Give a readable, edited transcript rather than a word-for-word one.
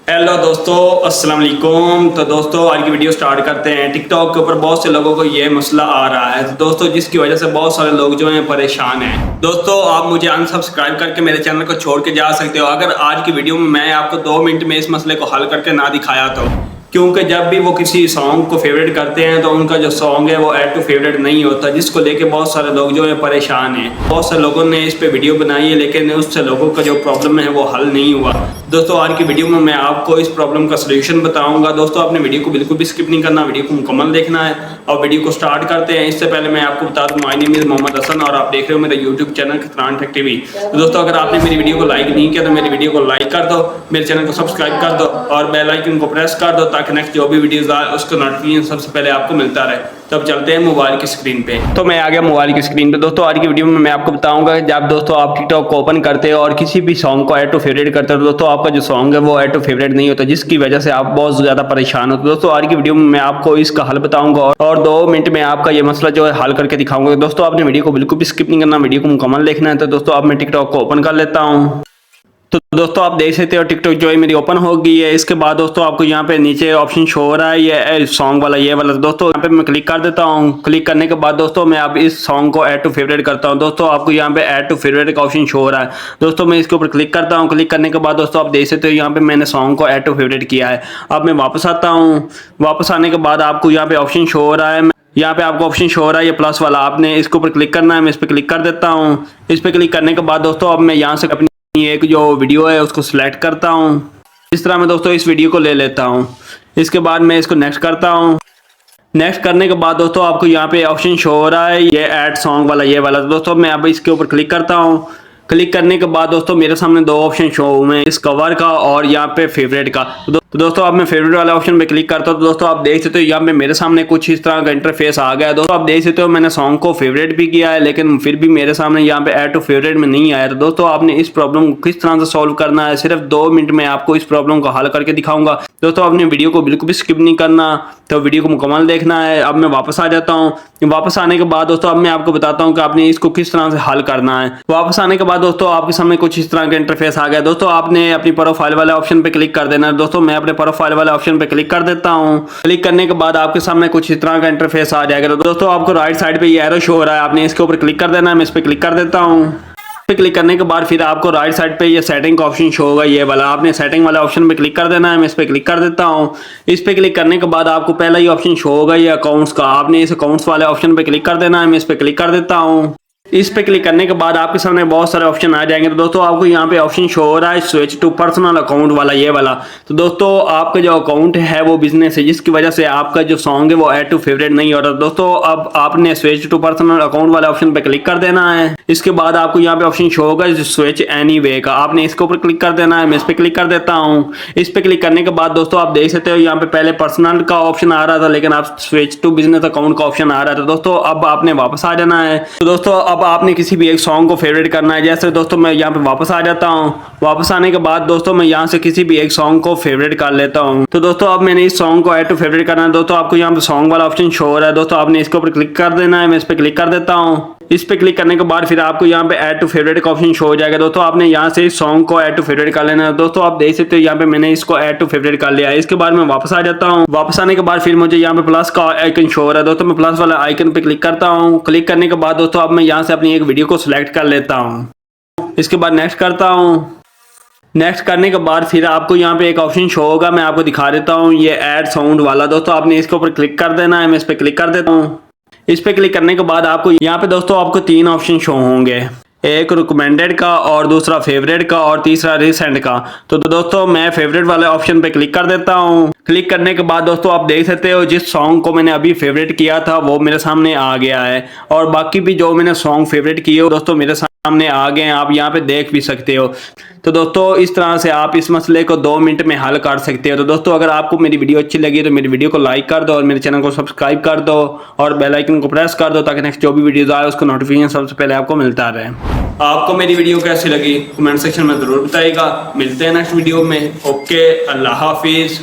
Hello दोस्तों, अस्सलाम वालेकुम। तो दोस्तों आज की वीडियो स्टार्ट करते हैं। टिकटॉक के ऊपर बहुत से लोगों को ये मसला आ रहा है तो दोस्तों जिसकी वजह से बहुत सारे लोग जो हैं परेशान हैं। दोस्तों आप मुझे अनसब्सक्राइब करके मेरे चैनल को छोड़ के जा सकते हो अगर आज की वीडियो में मैं आपको 2 मिनट में इस मसले को हल करके ना दिखाया तो। क्योंकि जब भी वो किसी सॉन्ग को फेवरेट करते हैं तो उनका जो सॉन्ग है वो ऐड टू फेवरेट नहीं होता, जिसको लेके बहुत सारे लोग जो है परेशान हैं। बहुत से लोगों ने इस पे वीडियो बनाई है लेकिन उससे लोगों का जो प्रॉब्लम है वो हल नहीं हुआ। दोस्तों आज की वीडियो में मैं आपको इस प्रॉब्लम का सलूशन बताऊंगा। दोस्तों आपने वीडियो को बिल्कुल भी स्किप नहीं करना, वीडियो को मुकम्मल देखना है। और वीडियो को स्टार्ट करते हैं। इससे पहले मैं आपको बता दूं, my name is Mohammed Hasan और आप देख रहे हो मेरा यूट्यूब चैनल खतरान टेक टीवी। तो दोस्तों अगर आपने मेरी वीडियो को लाइक नहीं किया तो मेरी वीडियो को लाइक कर दो, मेरे चैनल को सब्सक्राइब कर दो और बेल आइकन को प्रेस कर दो ताकि नेक्स्ट जो भी वीडियोस आए उसका नोटिफिकेशन सबसे पहले आपको मिलता रहे। तब चलते हैं मोबाइल की स्क्रीन पे। तो मैं आ गया मोबाइल की स्क्रीन पे। दोस्तों आज की वीडियो में मैं आपको बताऊंगा जब दोस्तों आप टिकटॉक को ओपन करते हो और किसी भी सॉन्ग को ऐड टू फेवरेट करते हो तो दोस्तों आपका जो सॉन्ग है वो ऐड टू फेवरेट नहीं होता, जिसकी वजह से आप बहुत ज्यादा परेशान हो। तो दोस्तों आज की वीडियो में मैं आपको इसका हल बताऊंगा और 2 मिनट में आपका ये मसला जो है हल करके दिखाऊंगा। दोस्तों आपने वीडियो को बिल्कुल भी स्किप नहीं करना, वीडियो को मुकम्मल देखना है। तो दोस्तों अब मैं टिकटॉक को ओपन कर लेता हूँ। तो दोस्तों आप देख सकते हो टिकटॉक जो है मेरी ओपन हो गई है। इसके बाद दोस्तों आपको यहाँ पे नीचे ऑप्शन शो हो रहा है ये सॉन्ग वाला, ये वाला। दोस्तों यहाँ पे मैं क्लिक कर देता हूँ। क्लिक करने के बाद दोस्तों मैं अब इस सॉन्ग को ऐड टू फेवरेट करता हूँ। दोस्तों आपको यहाँ पे ऐड टू फेवरेट का ऑप्शन शो हो रहा है। दोस्तों मैं इसके ऊपर क्लिक करता हूँ। क्लिक करने के बाद दोस्तों आप देख सकते हो यहाँ पे मैंने सॉन्ग को ऐड टू फेवरेट किया है। अब मैं वापस आता हूँ। वापस आने के बाद आपको यहाँ पे ऑप्शन शो हो रहा है। यहाँ पे आपको ऑप्शन शो हो रहा है ये प्लस वाला, आपने इसके ऊपर क्लिक करना है। मैं इस पर क्लिक कर देता हूँ। इस पर क्लिक करने के बाद दोस्तों अब मैं यहाँ से अपनी एक जो वीडियो है उसको सिलेक्ट करता हूँ। इस तरह मैं दोस्तों इस वीडियो को ले लेता हूँ। इसके बाद मैं इसको नेक्स्ट करता हूँ। नेक्स्ट करने के बाद दोस्तों आपको यहाँ पे ऑप्शन शो हो रहा है ये ऐड सॉन्ग वाला, ये वाला। तो दोस्तों मैं अब इसके ऊपर क्लिक करता हूँ। क्लिक करने के बाद दोस्तों मेरे सामने 2 ऑप्शन शो हुए हैं, इस कवर का और यहाँ पे फेवरेट का। तो दोस्तों अब मैं फेवरेट वाले ऑप्शन पे क्लिक करता हूँ। तो दोस्तों आप देख सकते हो यहाँ पे मेरे सामने कुछ इस तरह का इंटरफेस आ गया है। दोस्तों आप देख सकते हो मैंने सॉन्ग को फेवरेट भी किया है लेकिन फिर भी मेरे सामने यहाँ पे ऐड टू फेवरेट में नहीं आया। तो दोस्तों आपने इस प्रॉब्लम को किस तरह से सॉल्व करना है, सिर्फ 2 मिनट में आपको इस प्रॉब्लम को हल करके दिखाऊंगा। दोस्तों आपने वीडियो को बिल्कुल भी स्किप नहीं करना, तो वीडियो को मुकम्मल देखना है। अब मैं वापस आ जाता हूँ। वापस आने के बाद दोस्तों अब मैं आपको बताता हूँ कि आपने इसको किस तरह से हल करना है। वापस आने के बाद दोस्तों आपके सामने कुछ इस तरह का इंटरफेस आ गया। दोस्तों आपने अपनी प्रोफाइल वाले ऑप्शन पे क्लिक कर देना है। दोस्तों मैं अपने प्रोफाइल वाले ऑप्शन पे क्लिक कर देता हूँ। क्लिक करने के बाद आपके सामने कुछ इस तरह का इंटरफेस आ जाएगा। तो दोस्तों आपको राइट साइड पे ये एरो शो हो रहा है, आपने इसके ऊपर क्लिक कर देना है। मैं इस पर क्लिक कर देता हूँ। पे क्लिक करने के बाद फिर आपको राइट साइड पे ये सेटिंग का ऑप्शन शो होगा, ये वाला। आपने सेटिंग वाला ऑप्शन पे क्लिक कर देना है। मैं इस पे क्लिक कर देता हूँ। इस पे क्लिक करने के बाद आपको पहला ही ऑप्शन शो होगा ये अकाउंट्स का, आपने इस अकाउंट्स वाले ऑप्शन पे क्लिक कर देना है। मैं इस पे क्लिक कर देता हूँ। इस पे क्लिक करने के बाद आपके सामने बहुत सारे ऑप्शन आ जाएंगे। तो दोस्तों आपको यहाँ पे ऑप्शन शो हो रहा है स्विच टू पर्सनल अकाउंट वाला, ये वाला। तो दोस्तों आपका जो अकाउंट है वो बिजनेस है, जिसकी वजह से आपका जो सॉन्ग है वो ऐड टू फेवरेट नहीं हो रहा। दोस्तों अब आपने स्विच टू पर्सनल अकाउंट वाले ऑप्शन पे क्लिक कर देना है। इसके बाद आपको यहाँ पे ऑप्शन शो होगा स्विच एनीवे का, आपने इसके ऊपर क्लिक कर देना है। मैं इस पे क्लिक कर देता हूँ। इस पे क्लिक करने के बाद दोस्तों आप देख सकते हो यहाँ पे पहले पर्सनल का ऑप्शन आ रहा था लेकिन आप स्विच टू बिजनेस अकाउंट का ऑप्शन आ रहा था। दोस्तों अब आपने वापस आ जाना है। तो दोस्तों अब आपने किसी भी एक सॉन्ग को फेवरेट करना है। जैसे दोस्तों मैं यहाँ पे वापस आ जाता हूँ। वापस आने के बाद दोस्तों मैं यहाँ से किसी भी एक सॉन्ग को फेवरेट कर लेता हूँ। तो दोस्तों अब मैंने इस सॉन्ग को ऐड टू फेवरेट करना है। दोस्तों आपको यहाँ पे सॉन्ग वाला ऑप्शन शो हो रहा है। दोस्तों आपने इसके ऊपर क्लिक कर देना है। मैं इस पे क्लिक कर देता हूँ। इस पे क्लिक करने के बाद फिर आपको यहाँ पे ऐड टू फेवरेट का ऑप्शन शो हो जाएगा। दोस्तों आपने यहाँ से इस सॉन्ग को ऐड टू फेवरेट कर लेना है। दोस्तों आप देख सकते हो यहाँ पे मैंने इसको ऐड टू फेवरेट कर लिया है। इसके बाद मैं वापस आ जाता हूँ। वापस आने के बाद फिर मुझे यहाँ पे प्लस का आइकन शो हो रहा है। दोस्तों मैं प्लस वाला आइकन पे क्लिक करता हूँ। क्लिक करने के बाद दोस्तों अब मैं यहाँ से अपनी एक वीडियो को सिलेक्ट कर लेता हूँ। इसके बाद नेक्स्ट करता हूँ। नेक्स्ट करने के बाद फिर आपको यहाँ पे एक ऑप्शन शो होगा, मैं आपको दिखा देता हूँ ये ऐड साउंड वाला। दोस्तों आपने इसके ऊपर क्लिक कर देना है। मैं इस पे क्लिक कर देता हूँ। इस पे क्लिक करने के बाद आपको यहाँ पे दोस्तों आपको 3 ऑप्शन शो होंगे, एक रिकमेंडेड का और दूसरा फेवरेट का और तीसरा रिसेंट का। तो दोस्तों मैं फेवरेट वाले ऑप्शन पे क्लिक कर देता हूँ। क्लिक करने के बाद दोस्तों आप देख सकते हो जिस सॉन्ग को मैंने अभी फेवरेट किया था वो मेरे सामने आ गया है और बाकी भी जो मैंने सॉन्ग फेवरेट किए हो दोस्तों मेरे सामने आ गए हैं, आप यहाँ पे देख भी सकते हो। तो दोस्तों इस तरह से आप इस मसले को 2 मिनट में हल कर सकते हो। तो दोस्तों अगर आपको मेरी वीडियो अच्छी लगी तो मेरी वीडियो को लाइक कर दो और मेरे चैनल को सब्सक्राइब कर दो और बेल आइकन को प्रेस कर दो ताकि नेक्स्ट जो भी वीडियोस आए उसका नोटिफिकेशन सबसे पहले आपको मिलता रहे। आपको मेरी वीडियो कैसी लगी कमेंट सेक्शन में जरूर बताइएगा। मिलते हैं नेक्स्ट वीडियो में। ओके, अल्लाह हाफिज।